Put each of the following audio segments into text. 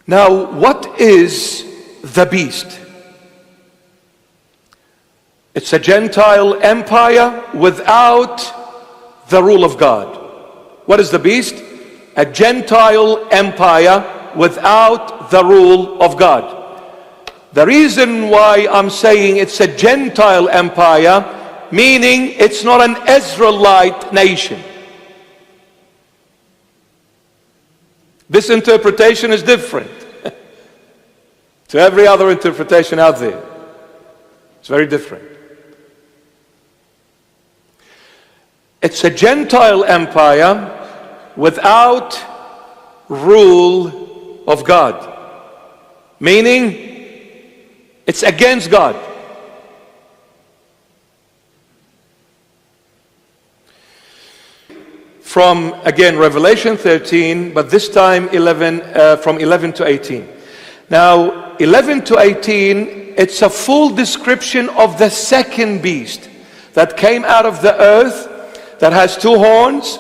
Now, what is the beast? It's a Gentile empire without the rule of God. What is the beast? A Gentile empire without the rule of God. The reason why I'm saying it's a Gentile empire, meaning it's not an Israelite nation. This interpretation is different to every other interpretation out there. It's very different. It's a Gentile empire without rule of God, meaning it's against God. From, again, Revelation 13, but this time from 11 to 18. Now, 11 to 18, it's a full description of the second beast that came out of the earth, that has two horns.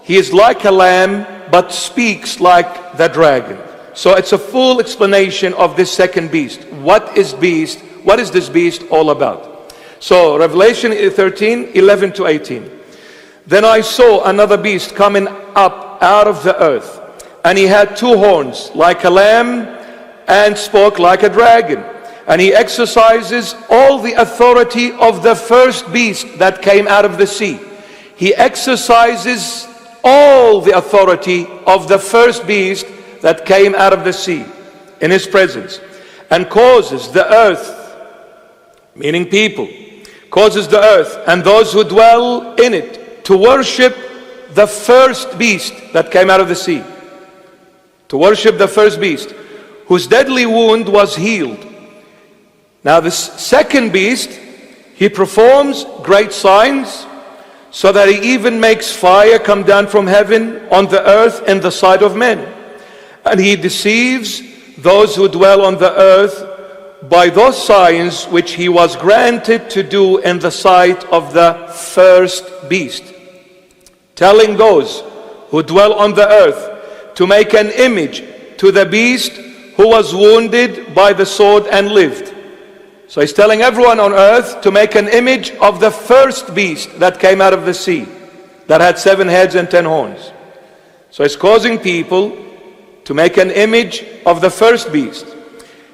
He is like a lamb, but speaks like the dragon. So it's a full explanation of this second beast. What is beast? What is this beast all about? So Revelation 13, 11 to 18. Then I saw another beast coming up out of the earth, and he had two horns like a lamb and spoke like a dragon. And he exercises all the authority of the first beast that came out of the sea. He exercises all the authority of the first beast that came out of the sea in his presence, and causes the earth, meaning people, causes the earth and those who dwell in it to worship the first beast that came out of the sea, to worship the first beast, whose deadly wound was healed. Now this second beast, he performs great signs, so that he even makes fire come down from heaven on the earth in the sight of men. And he deceives those who dwell on the earth by those signs which he was granted to do in the sight of the first beast, telling those who dwell on the earth to make an image to the beast who was wounded by the sword and lived. So he's telling everyone on earth to make an image of the first beast that came out of the sea, that had 7 heads and 10 horns. So he's causing people to make an image of the first beast.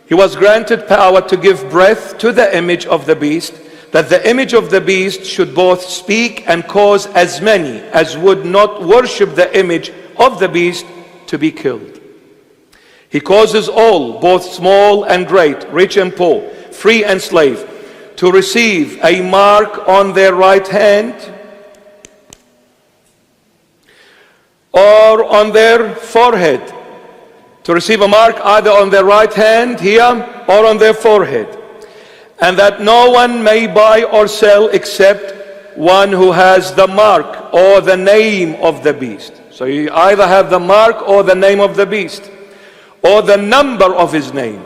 He was granted power to give breath to the image of the beast, that the image of the beast should both speak and cause as many as would not worship the image of the beast to be killed. He causes all, both small and great, rich and poor, free and slave, to receive a mark on their right hand or on their forehead. To receive a mark either on their right hand here or on their forehead. And that no one may buy or sell except one who has the mark or the name of the beast. So you either have the mark or the name of the beast, or the number of his name.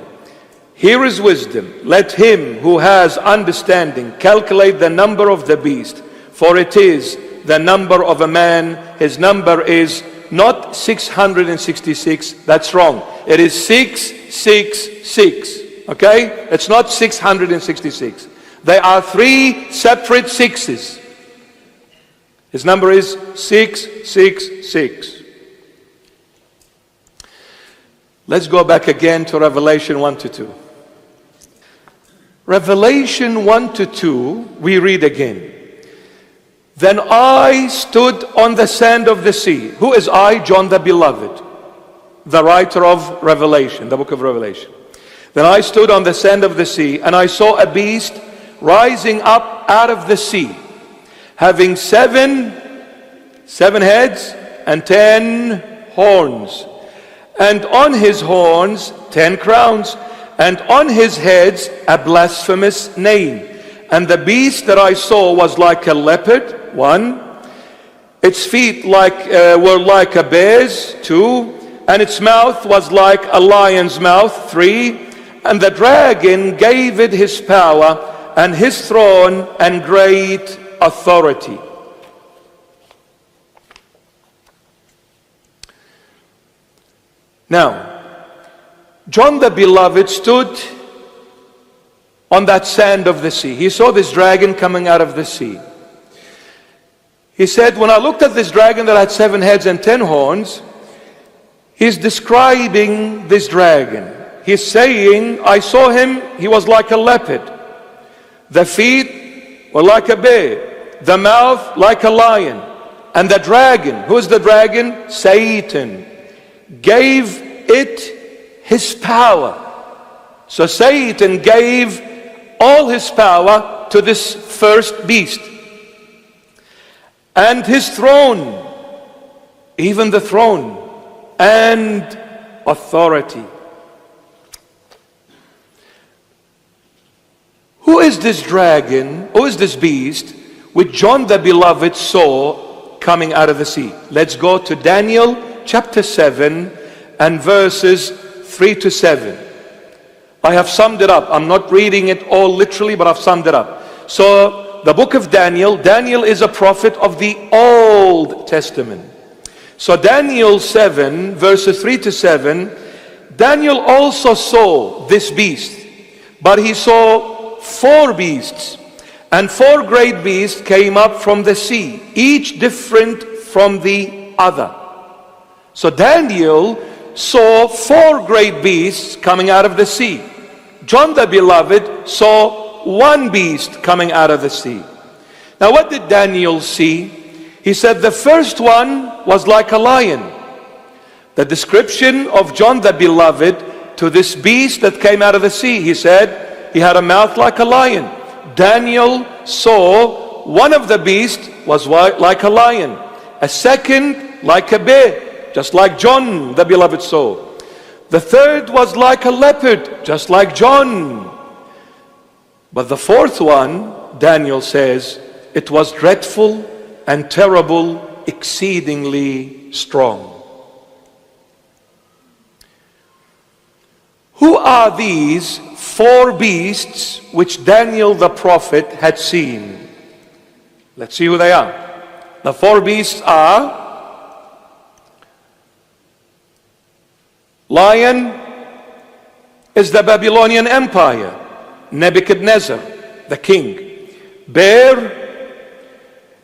Here is wisdom. Let him who has understanding calculate the number of the beast, for it is the number of a man. His number is not 666. That's wrong. It is 666. Okay? It's not 666. There are 3 separate sixes. His number is 666. Let's go back again to Revelation 1 to 2. Revelation 1 to 2, we read again. Then I stood on the sand of the sea. Who is I? John the Beloved, the writer of Revelation, the book of Revelation. Then I stood on the sand of the sea, and I saw a beast rising up out of the sea, having seven heads and 10 horns. And on his horns 10 crowns, and on his heads a blasphemous name. And the beast that I saw was like a leopard, 1. Its feet were like a bear's, 2. And its mouth was like a lion's mouth, 3. And the dragon gave it his power and his throne and great authority. Now, John the Beloved stood on that sand of the sea. He saw this dragon coming out of the sea. He said, when I looked at this dragon that had 7 heads and 10 horns, he's describing this dragon. He's saying, I saw him, he was like a leopard. The feet were like a bear. The mouth like a lion. And the dragon, who is the dragon? Satan, gave it his power. So Satan gave all his power to this first beast. And his throne, even the throne, and authority. Who is this dragon, who is this beast, which John the Beloved saw coming out of the sea? Let's go to Daniel chapter 7 and verses 3 to 7. I have summed it up. I'm not reading it all literally, but I've summed it up. So the book of Daniel, Daniel is a prophet of the Old Testament. So Daniel 7 verses 3 to 7, Daniel also saw this beast, but he saw 4 beasts, and 4 great beasts came up from the sea, each different from the other. So Daniel saw 4 great beasts coming out of the sea. John the Beloved saw 1 beast coming out of the sea. Now what did Daniel see? He said the first one was like a lion. The description of John the Beloved to this beast that came out of the sea, he said he had a mouth like a lion. Daniel saw one of the beasts was like a lion, a second like a bear, just like John the Beloved saw. The third was like a leopard, just like John. But the fourth one, Daniel says, it was dreadful and terrible, exceedingly strong. Who are these 4 beasts which Daniel the prophet had seen? Let's see who they are. The 4 beasts are lion is the Babylonian Empire, Nebuchadnezzar, the king. Bear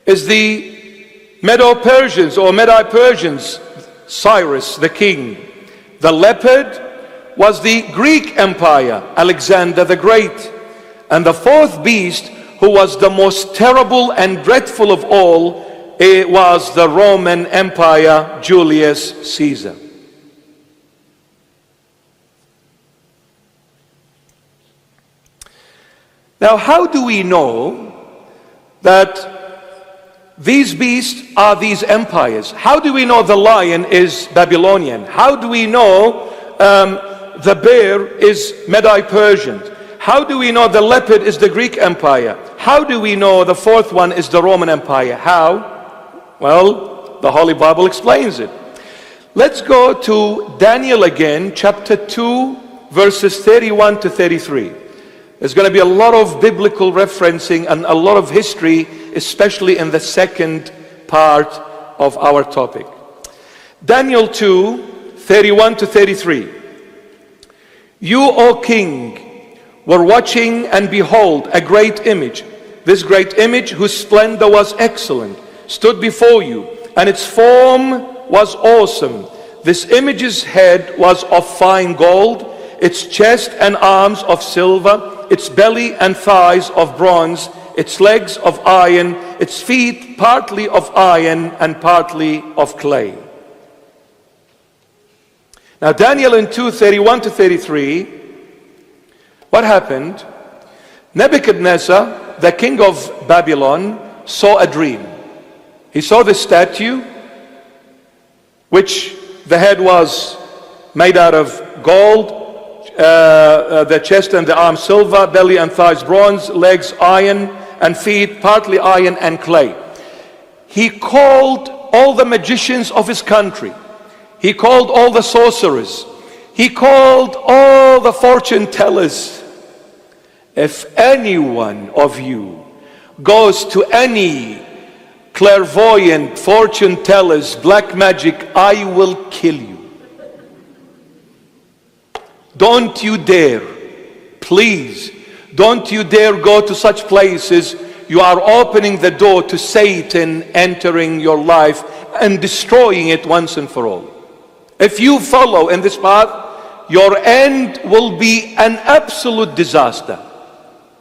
is the Medo-Persians or Medi-Persians, Cyrus, the king. The leopard was the Greek Empire, Alexander the Great. And the 4th beast, who was the most terrible and dreadful of all, it was the Roman Empire, Julius Caesar. Now, how do we know that these beasts are these empires? How do we know the lion is Babylonian? How do we know the bear is Medi-Persian? How do we know the leopard is the Greek Empire? How do we know the 4th one is the Roman Empire? How? Well, the Holy Bible explains it. Let's go to Daniel again, chapter 2, verses 31 to 33. There's going to be a lot of biblical referencing and a lot of history, especially in the second part of our topic. Daniel 2, 31 to 33. You, O king, were watching, and behold, a great image. This great image, whose splendor was excellent, stood before you, and its form was awesome. This image's head was of fine gold, its chest and arms of silver, its belly and thighs of bronze, its legs of iron, its feet partly of iron and partly of clay. Now Daniel in 2:31 to 33, what happened? Nebuchadnezzar, the king of Babylon, saw a dream. He saw the statue, which the head was made out of gold, the chest and the arms silver, belly and thighs bronze, legs iron, and feet partly iron and clay. He called all the magicians of his country. He called all the sorcerers. He called all the fortune tellers. If any one of you goes to any clairvoyant, fortune tellers, black magic, I will kill you. Don't you dare, please, don't you dare go to such places. You are opening the door to Satan entering your life and destroying it once and for all. If you follow in this path, your end will be an absolute disaster.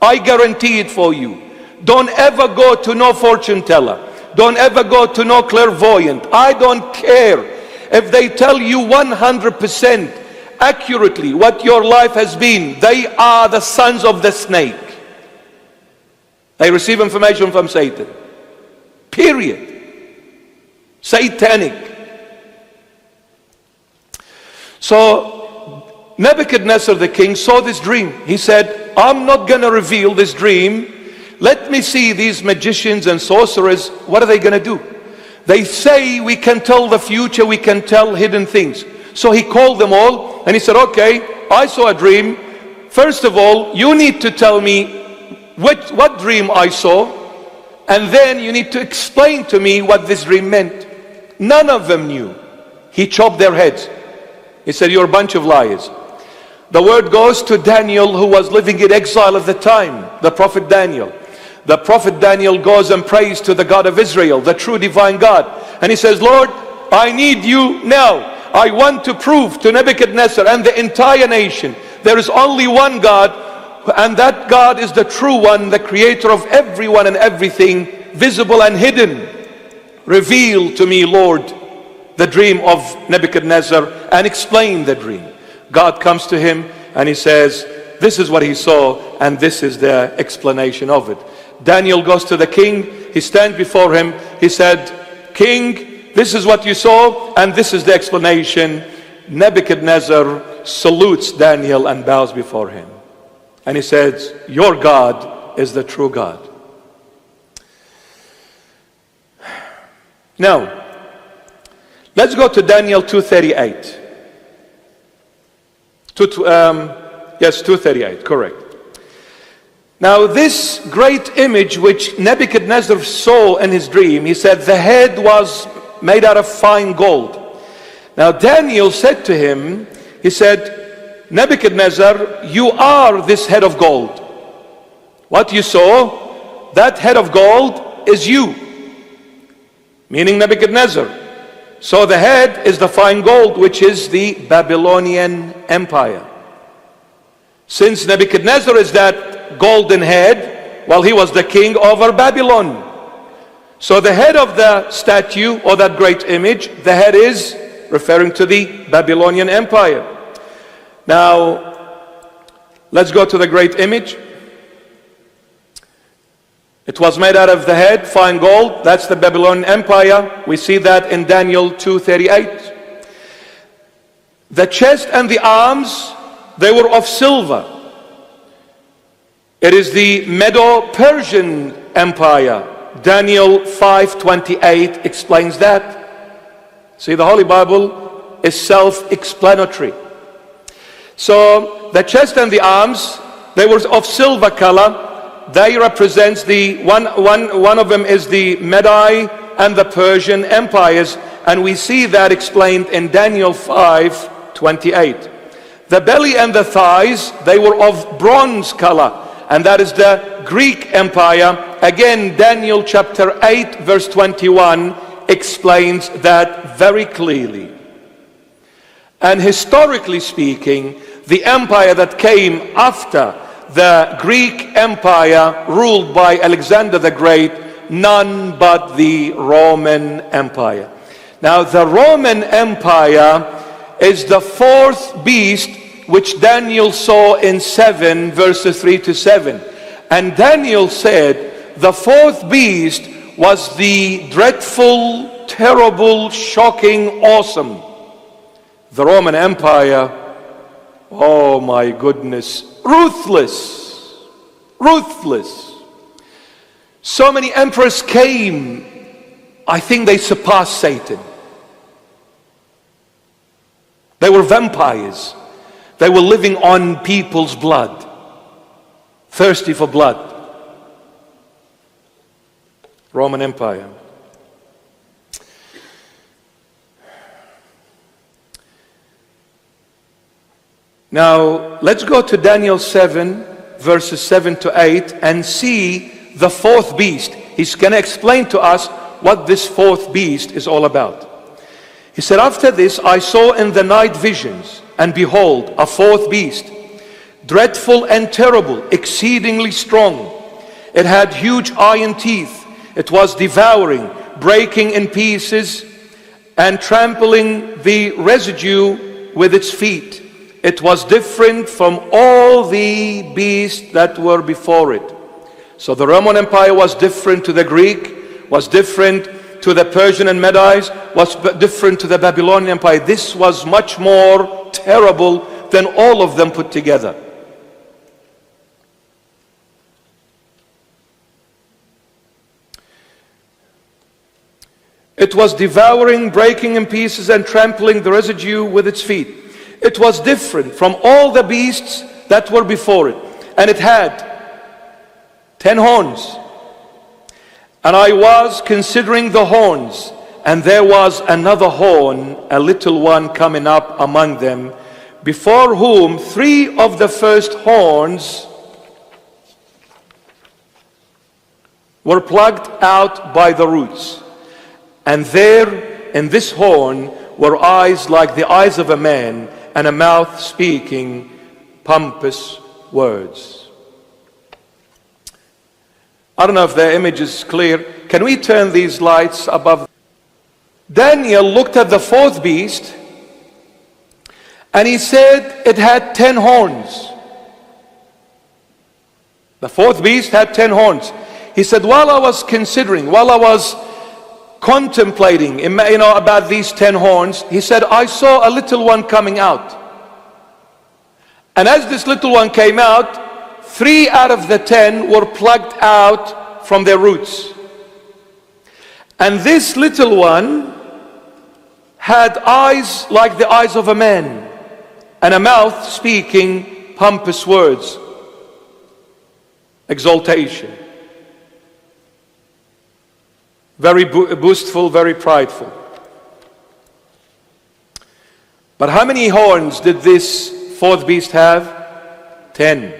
I guarantee it for you. Don't ever go to no fortune teller. Don't ever go to no clairvoyant. I don't care if they tell you 100% accurately what your life has been. They are the sons of the snake. They receive information from Satan. Period. Satanic. So Nebuchadnezzar the king saw this dream. He said, I'm not going to reveal this dream. Let me see these magicians and sorcerers. What are they going to do? They say we can tell the future, we can tell hidden things. So he called them all and he said, okay, I saw a dream. First of all, you need to tell me what dream I saw, and then you need to explain to me what this dream meant. None of them knew. He chopped their heads. He said, you're a bunch of liars. The word goes to Daniel, who was living in exile at the time, the prophet Daniel. The prophet Daniel goes and prays to the God of Israel, the true divine God. And he says, Lord, I need you now. I want to prove to Nebuchadnezzar and the entire nation there is only one God, and that God is the true one, the creator of everyone and everything, visible and hidden. Reveal to me, Lord, the dream of Nebuchadnezzar and explain the dream. God comes to him and he says, this is what he saw and this is the explanation of it. Daniel goes to the king. He stands before him. He said, King, this is what you saw and this is the explanation. Nebuchadnezzar salutes Daniel and bows before him. And he says, your God is the true God. Now, let's go to Daniel 2:38. 2:38, correct. Now this great image which Nebuchadnezzar saw in his dream, he said the head was made out of fine gold. Now Daniel said to him, he said, Nebuchadnezzar, you are this head of gold. What you saw, that head of gold is you, meaning Nebuchadnezzar. So the head is the fine gold, which is the Babylonian Empire. Since Nebuchadnezzar is that golden head, well, he was the king over Babylon. So the head of the statue or that great image, the head is referring to the Babylonian Empire. Now, let's go to the great image. It was made out of the head, fine gold. That's the Babylonian Empire. We see that in Daniel 2:38. The chest and the arms, they were of silver. It is the Medo-Persian Empire. Daniel 5:28 explains that. See, the Holy Bible is self-explanatory. So the chest and the arms, they were of silver color. They represent the one of them is the Medi and the Persian empires, and we see that explained in Daniel 5:28. The belly and the thighs, they were of bronze color, and that is the Greek Empire. Again, Daniel chapter 8 verse 21 explains that very clearly. And historically speaking, the empire that came after the Greek Empire ruled by Alexander the Great, none but the Roman Empire. Now the Roman Empire is the fourth beast which Daniel saw in 7 verses 3 to 7. And Daniel said the fourth beast was the dreadful, terrible, shocking, awesome. The Roman Empire, oh my goodness, ruthless, ruthless. So many emperors came, I think they surpassed Satan. They were vampires. They were living on people's blood, thirsty for blood. Roman Empire. Now, let's go to Daniel 7, verses 7 to 8, and see the fourth beast. He's going to explain to us what this fourth beast is all about. He said, after this, I saw in the night visions, and behold, a fourth beast, dreadful and terrible, exceedingly strong. It had huge iron teeth. It was devouring, breaking in pieces, and trampling the residue with its feet. It was different from all the beasts that were before it. So the Roman Empire was different to the Greek, was different to the Persian and Medes, was different to the Babylonian Empire. This was much more terrible than all of them put together. It was devouring, breaking in pieces, and trampling the residue with its feet. It was different from all the beasts that were before it. And it had 10 horns. And I was considering the horns, and there was another horn, a little one coming up among them, before whom 3 of the first horns were plucked out by the roots. And there in this horn were eyes like the eyes of a man, and a mouth speaking pompous words. I don't know if the image is clear. Can we turn these lights above? Daniel looked at the fourth beast, and he said it had 10 horns. The fourth beast had 10 horns. He said, while I was considering, while I was contemplating, about these 10 horns, he said, I saw a little one coming out. And as this little one came out, 3 out of the 10 were plucked out from their roots. And this little one had eyes like the eyes of a man, and a mouth speaking pompous words, exaltation. Very boastful, very prideful. But how many horns did this fourth beast have? 10.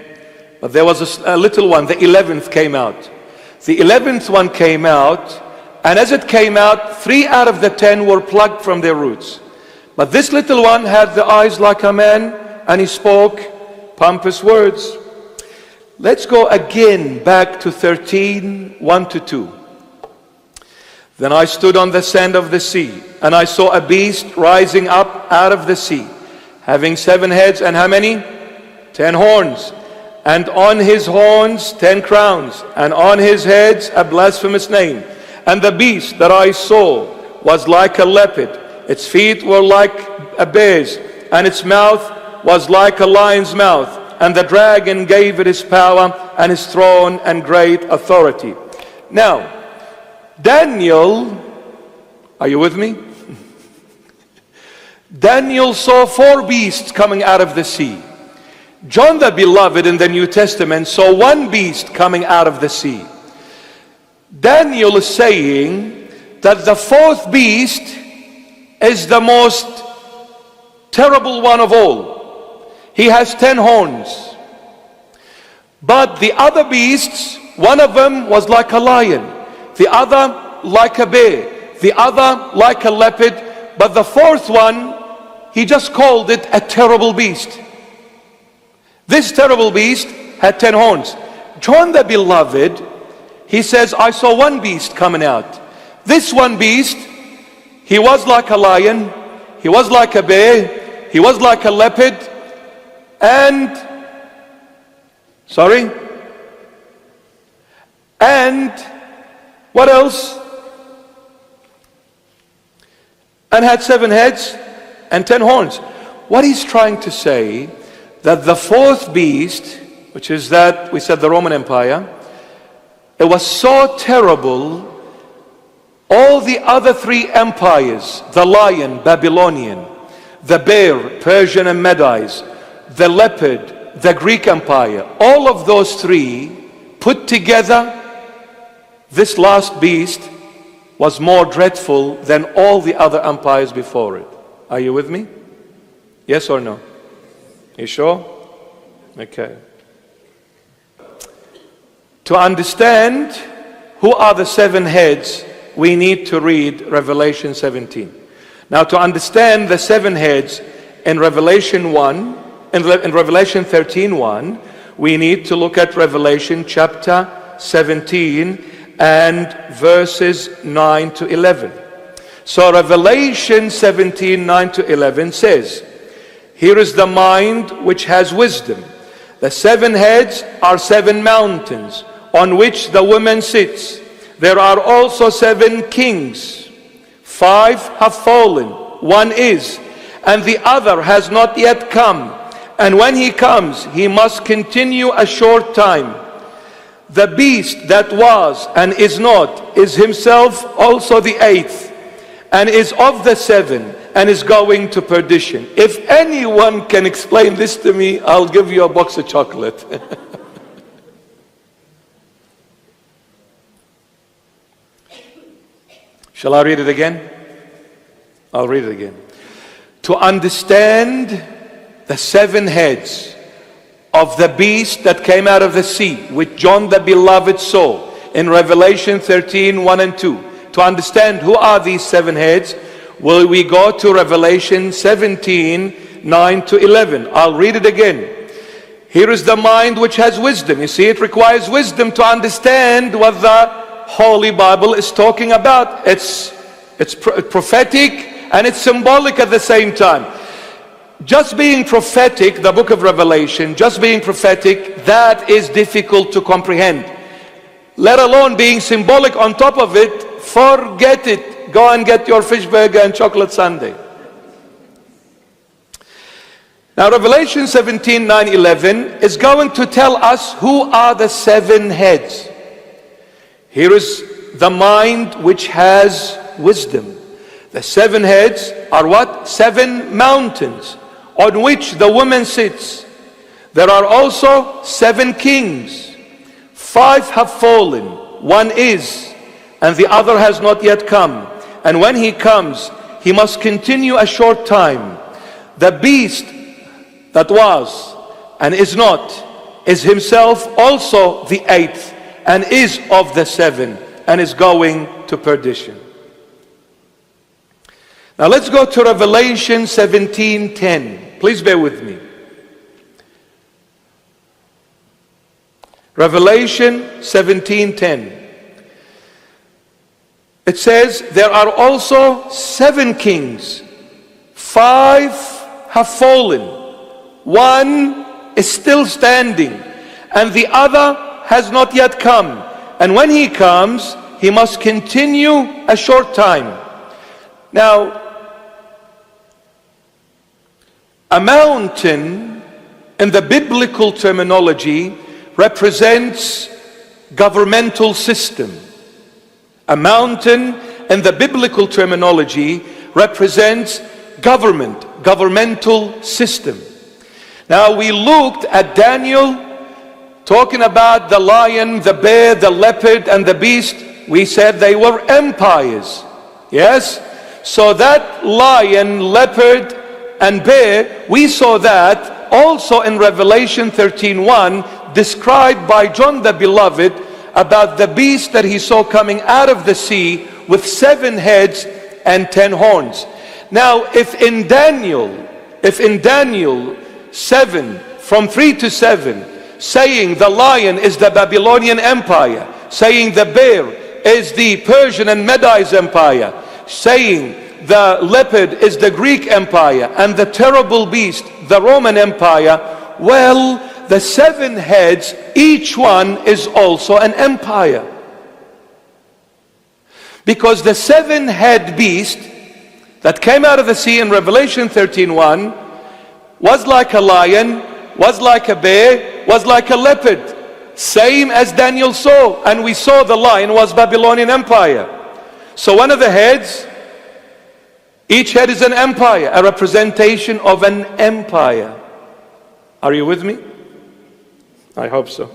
But there was a little one, the 11th came out. The 11th one came out, and as it came out, 3 out of the 10 were plucked from their roots. But this little one had the eyes like a man, and he spoke pompous words. Let's go again back to 13, 1 to 2. Then I stood on the sand of the sea, and I saw a beast rising up out of the sea, having 7 heads, and how many? 10 horns. And on his horns 10 crowns, and on his heads a blasphemous name. And the beast that I saw was like a leopard. Its feet were like a bear's, and its mouth was like a lion's mouth. And the dragon gave it his power and his throne and great authority. Now, Daniel, are you with me? Daniel saw 4 beasts coming out of the sea. John the Beloved in the New Testament saw 1 beast coming out of the sea. Daniel is saying that the 4th beast is the most terrible one of all. He has 10 horns. But the other beasts, one of them was like a lion, the other like a bear, the other like a leopard, but the 4th one, he just called it a terrible beast. This terrible beast had 10 horns. John the Beloved, he says, I saw 1 beast coming out. This 1 beast, he was like a lion, he was like a bear, he was like a leopard, and what else? And had 7 heads and 10 horns. What he's trying to say, that the 4th beast, which is that, we said the Roman Empire, it was so terrible, all the other 3 empires, the lion, Babylonian, the bear, Persian and Medes, the leopard, the Greek Empire, all of those 3 put together, this last beast was more dreadful than all the other empires before it. Are you with me? Yes or no? You sure? Okay. To understand who are the 7 heads, we need to read Revelation 17. Now, to understand the 7 heads in Revelation 1, in Revelation 13:1, we need to look at Revelation chapter 17 and verses 9 to 11. So Revelation 17, 9 to 11 says, "Here is the mind which has wisdom. The 7 heads are 7 mountains on which the woman sits. There are also 7 kings. 5 have fallen, 1 is, and the other has not yet come. And when he comes, he must continue a short time. The beast that was and is not is himself also the 8th, and is of the 7, and is going to perdition." If anyone can explain this to me, I'll give you a box of chocolate. Shall I read it again? I'll read it again. To understand the 7 heads of the beast that came out of the sea, which John the Beloved saw in Revelation 13, 1 and 2. To understand who are these 7 heads, will we go to Revelation 17, 9 to 11. I'll read it again. Here is the mind which has wisdom. You see, it requires wisdom to understand what the Holy Bible is talking about. It's prophetic and it's symbolic at the same time. Just being prophetic, the book of Revelation, just being prophetic, that is difficult to comprehend. Let alone being symbolic on top of it, forget it. Go and get your fish burger and chocolate sundae. Now Revelation 17, 9, 11 is going to tell us who are the 7 heads. Here is the mind which has wisdom. The 7 heads are what? 7 mountains on which the woman sits. There are also 7 kings. 5 have fallen, 1 is, and the other has not yet come. And when he comes, he must continue a short time. The beast that was and is not is himself also the 8th, and is of the 7, and is going to perdition. Now let's go to Revelation 17:10. Please bear with me. Revelation 17:10. It says, "There are also 7 kings. 5 have fallen. 1 is still standing, and the other has not yet come. And when he comes, he must continue a short time." Now, a mountain in the biblical terminology represents governmental system. A mountain in the biblical terminology represents governmental system. Now we looked at Daniel talking about the lion, the bear, the leopard, and the beast. We said they were empires. Yes? So that lion, leopard, and bear, we saw that also in Revelation 13:1, described by John the Beloved about the beast that he saw coming out of the sea with 7 heads and 10 horns. Now, if in Daniel 7, from 3 to 7, saying the lion is the Babylonian Empire, saying the bear is the Persian and Medes Empire, saying the leopard is the Greek Empire, and the terrible beast, the Roman Empire, well, the 7 heads, each one is also an empire. Because the 7-head beast that came out of the sea in Revelation 13:1 was like a lion, was like a bear, was like a leopard, same as Daniel saw, and we saw the lion was Babylonian Empire. So one of the heads, each head is an empire, a representation of an empire. Are you with me? I hope so.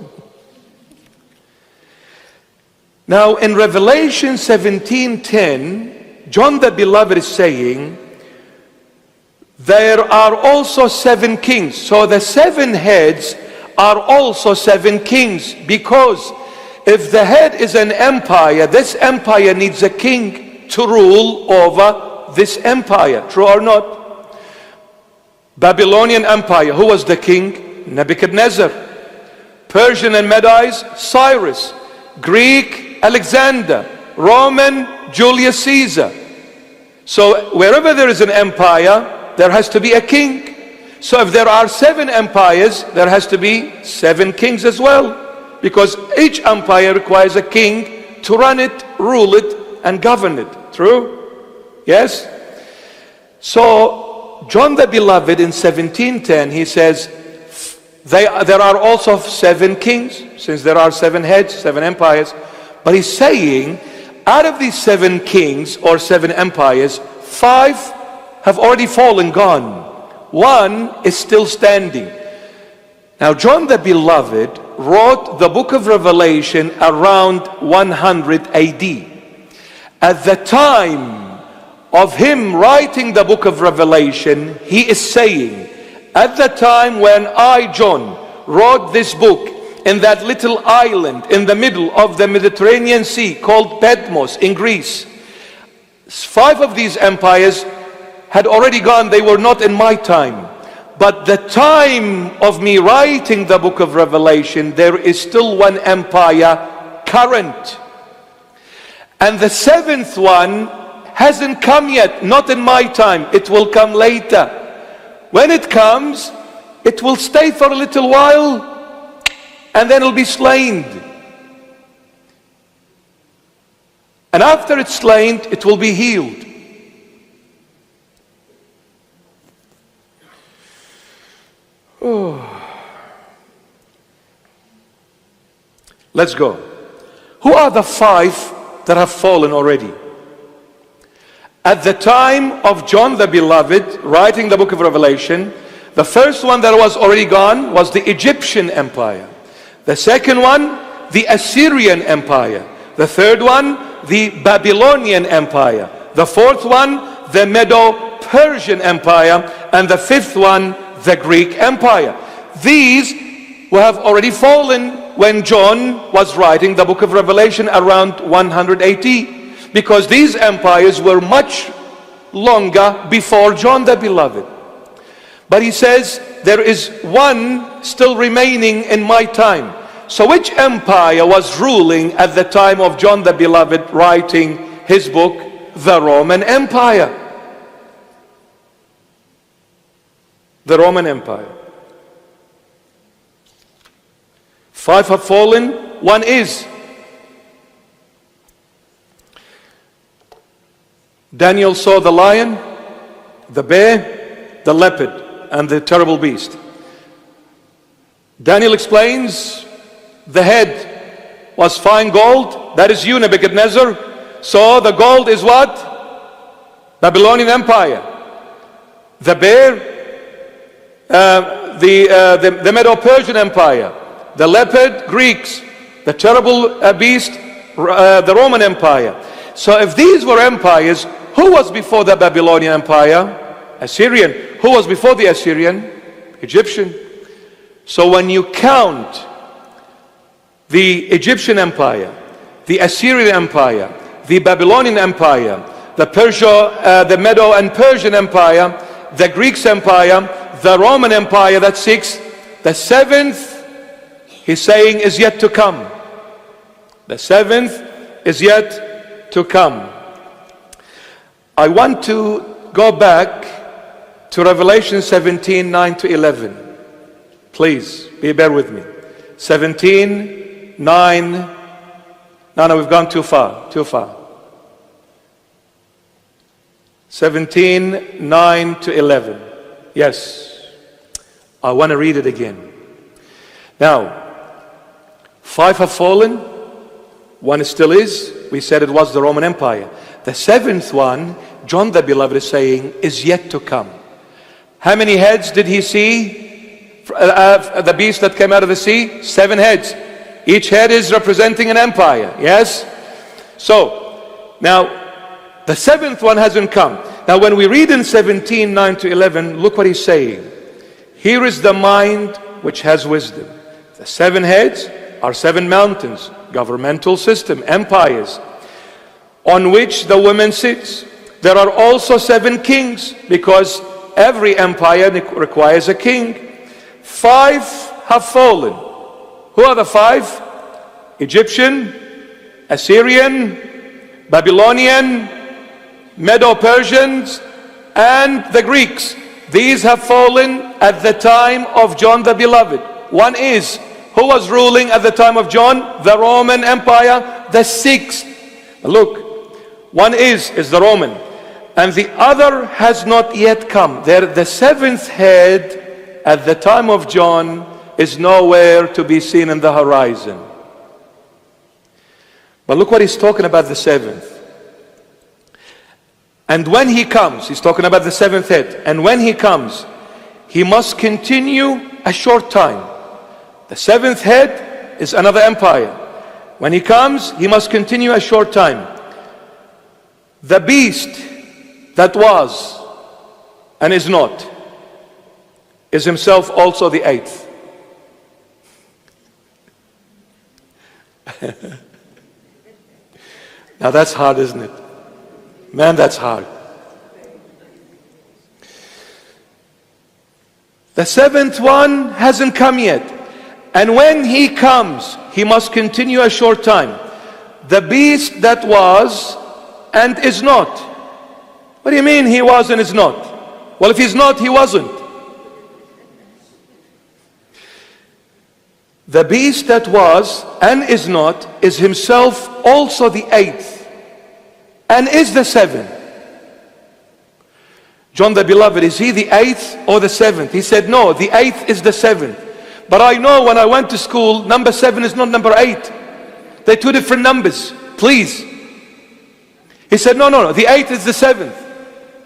Now in Revelation 17:10, John the Beloved is saying, there are also 7 kings. So the 7 heads are also 7 kings, because if the head is an empire, this empire needs a king to rule over this empire. True or not? Babylonian Empire, who was the king? Nebuchadnezzar. Persian and Medes, Cyrus. Greek, Alexander. Roman, Julius Caesar. So wherever there is an empire, there has to be a king. So if there are 7 empires, there has to be 7 kings as well, because each empire requires a king to run it, rule it, and govern it. True? Yes? So John the Beloved in 17:10, he says, there are also 7 kings, since there are 7 heads, 7 empires. But he's saying, out of these 7 kings or 7 empires, 5 have already fallen, gone. 1 is still standing. Now, John the Beloved wrote the book of Revelation around 100 AD. At the time of him writing the book of Revelation, he is saying, at the time when I, John, wrote this book in that little island in the middle of the Mediterranean Sea called Patmos in Greece, 5 of these empires had already gone. They were not in my time. But the time of me writing the book of Revelation, there is still 1 empire current. And the 7th one hasn't come yet, not in my time. It will come later. When it comes, it will stay for a little while, and then it'll be slain. And after it's slain, it will be healed. Let's go. Who are the 5 that have fallen already? At the time of John the Beloved writing the book of Revelation, the first one that was already gone was the Egyptian Empire. The second one, the Assyrian Empire. The third one, the Babylonian Empire. The fourth one, the Medo-Persian Empire. And the 5th one, the Greek Empire. These have already fallen when John was writing the book of Revelation around 100 AD, because these empires were much longer before John the Beloved. But he says there is 1 still remaining in my time. So which empire was ruling at the time of John the Beloved writing his book? The Roman Empire. The Roman Empire. 5 have fallen, 1 is. Daniel saw the lion, the bear, the leopard, and the terrible beast. Daniel explains the head was fine gold. That is you, Nebuchadnezzar. So the gold is what? Babylonian Empire. The bear, the Medo-Persian Empire. The leopard, Greeks. The terrible beast, the Roman Empire. So if these were empires, who was before the Babylonian Empire? Assyrian. Who was before the Assyrian? Egyptian. So when you count the Egyptian Empire, the Assyrian Empire, the Babylonian Empire, the Medo and Persian Empire, the Greeks Empire, the Roman Empire, that's 6. The 7th, he's saying, is yet to come. The 7th is yet to come. I want to go back to Revelation 17, 9 to 11. Please, bear with me. 17, 9. No, we've gone too far, too far. 17, 9 to 11. Yes. I want to read it again. Now, 5 have fallen, 1 still is. We said it was the Roman Empire. The 7th one, John the Beloved is saying, is yet to come. How many heads did he see? The beast that came out of the sea? 7 heads. Each head is representing an empire. Yes? So, now, the 7th one hasn't come. Now when we read in 17, 9 to 11, look what he's saying. Here is the mind which has wisdom. The 7 heads are 7 mountains, governmental system, empires, on which the woman sits. There are also 7 kings, because every empire requires a king. 5 have fallen. Who are the 5? Egyptian, Assyrian, Babylonian, Medo-Persians, and the Greeks. These have fallen at the time of John the Beloved. One is, who was ruling at the time of John? The Roman Empire, the 6th. Look, one is the Roman, and the other has not yet come. There, the 7th head at the time of John is nowhere to be seen in the horizon. But look what he's talking about, the 7th. And when he comes, he's talking about the 7th head, and when he comes, he must continue a short time. The 7th head is another empire. When he comes, he must continue a short time. The beast that was and is not is himself also the 8th. Now that's hard, isn't it? Man, that's hard. The 7th one hasn't come yet. And when he comes, he must continue a short time. The beast that was and is not. What do you mean he was and is not? Well, if he's not, he wasn't. The beast that was and is not is himself also the 8th and is the 7th. John the Beloved, is he the 8th or the 7th? He said, no, the 8th is the 7th. But I know when I went to school, number 7 is not number 8. They're 2 different numbers. Please. He said, no, the 8th is the 7th.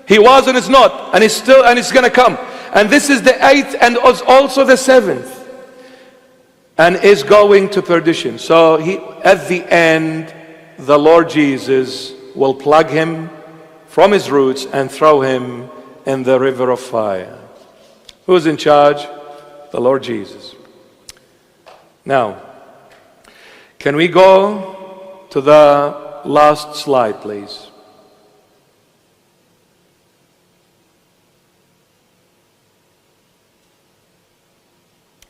He was and is not, and he's going to come. And this is the 8th and also the 7th. And is going to perdition. So at the end, the Lord Jesus will plug him from his roots and throw him in the river of fire. Who's in charge? The Lord Jesus. Now, can we go to the last slide, please?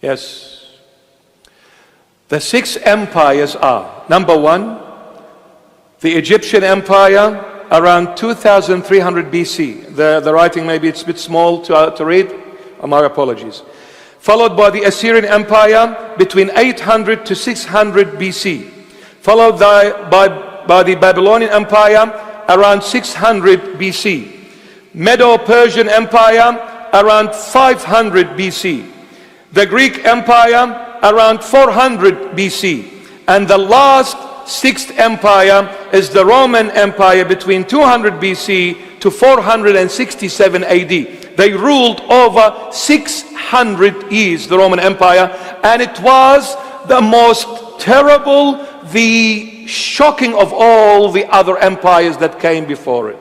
Yes. The 6 empires are, number 1, the Egyptian Empire around 2300 BC. The writing, maybe it's a bit small to read. My apologies. Followed by the Assyrian Empire between 800 to 600 BC. Followed by the Babylonian Empire around 600 BC. Medo-Persian Empire around 500 BC. The Greek Empire around 400 BC. And the last 6th empire is the Roman Empire between 200 BC to 467 AD. They ruled over 600 years, the Roman Empire, and it was the most terrible, the shocking of all the other empires that came before it.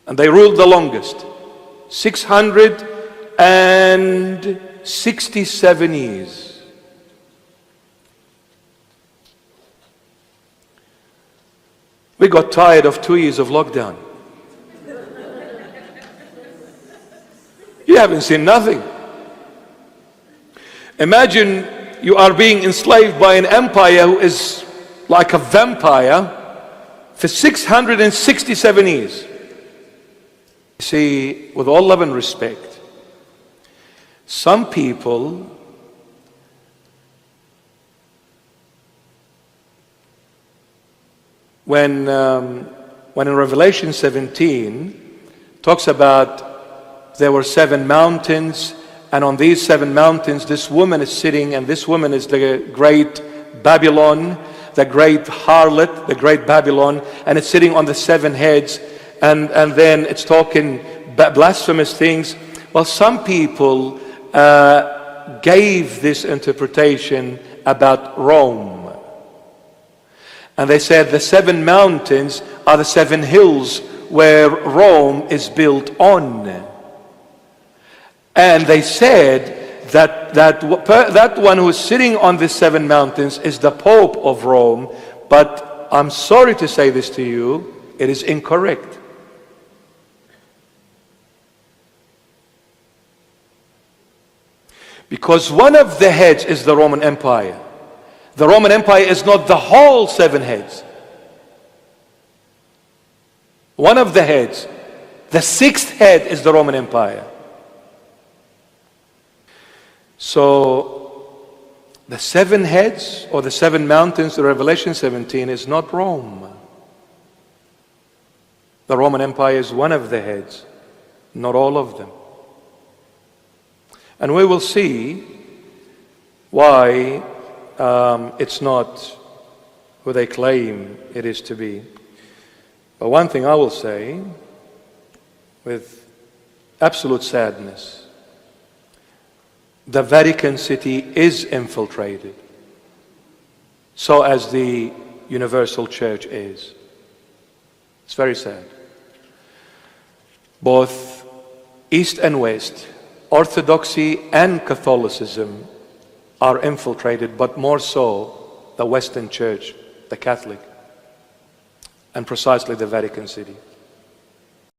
And they ruled the longest, 667 years. We got tired of 2 years of lockdown. You haven't seen nothing. Imagine you are being enslaved by an empire who is like a vampire for 667 years. See, with all love and respect, some people when in Revelation 17 talks about there were 7 mountains, and on these 7 mountains this woman is sitting, and this woman is the great Babylon, the great harlot, the great Babylon, and it's sitting on the 7 heads, and then it's talking blasphemous things. Well, some people gave this interpretation about Rome. And they said the 7 mountains are the 7 hills where Rome is built on. And they said that one who's sitting on the 7 mountains is the Pope of Rome. But I'm sorry to say this to you, it is incorrect. Because one of the heads is the Roman Empire. The Roman Empire is not the whole 7 heads. One of the heads, the 6th head, is the Roman Empire. So the 7 heads or the 7 mountains, the Revelation 17, is not Rome. The Roman Empire is one of the heads, not all of them. And we will see why it's not who they claim it is to be. But one thing I will say with absolute sadness, the Vatican City is infiltrated, so as the Universal Church is. It's very sad. Both East and West, Orthodoxy and Catholicism are infiltrated, but more so the Western Church, the Catholic, and precisely the Vatican City.